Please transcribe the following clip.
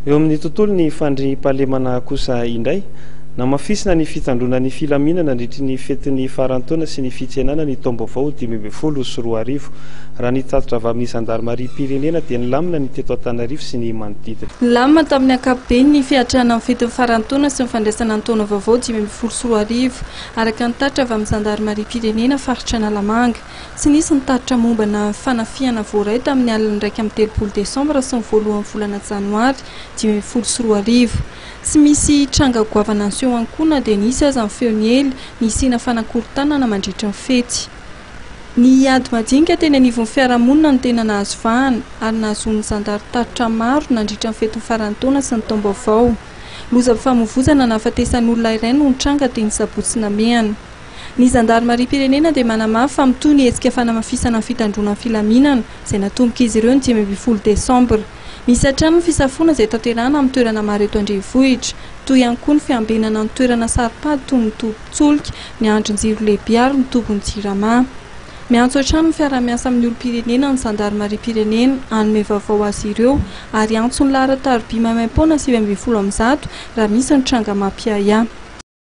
eo amin'ny tontolo ny fandriam-pahalemana kosa indray namafisina ny fitandrona ny filaminana nandritry ny fetin'ny farantaona sy ny fitsenana ny taom-baovao 2024 raha nitatitra avy amin'ny zandarmaria-pirenena dia nilamina ny teto Antananarivo sy ny manodidina. Nilamina tamin'ny ankapobeny ny fiatrana amin'ny fetin'ny farantaona sy ny fandraisana ny taona vaovao 2024 araka nitatitra avy amin'ny zandarmaria-pirenena faritra Analamanga sy nisy nitatitra mombana fanafiana voaray tamin'ny alina 1 Desambra sy ny voalohan'ny volana Janoary 2024 sy misy tranga goavana anseho ankona dia nisy aza ny feony ely ny sina fanakorontanana mandritra ny fety. Ny ady madinika teny anivon'ny fiarahamonina ny tena nahazo vahana ary nahazoany zandarin-tatitra maro nandritra ny fetin'ny farantaona sy ny taom-baovao. Loza famovozana nahafatesan'olona iray no nitranga teny Sabotsy Namehana. Ny zandarmaria-pirenena dia manamafy fa mitohy ny hetsika fanamafisana ny fitandrona ny filaminana izay natomboka izy ireo ny 20 Desambra. Misy hatrany ny fisafona izay tanterahana amin'ny toerana maro eto Andrenivohitra, toy ihany koa ny fiambinana ny toerana saripady toy ny tombon-tsolika, ny andrin-jiro lehibe ary ny tombon-jirama. Miantso hatrany ny fiara-miasa amin'ny olom-pirenena ny zandarmaria-pirenena hanome vaovao azy ireo ary antso ny lahara-tarobia maimaim-poana 20 raha misy ny tranga mampiaya.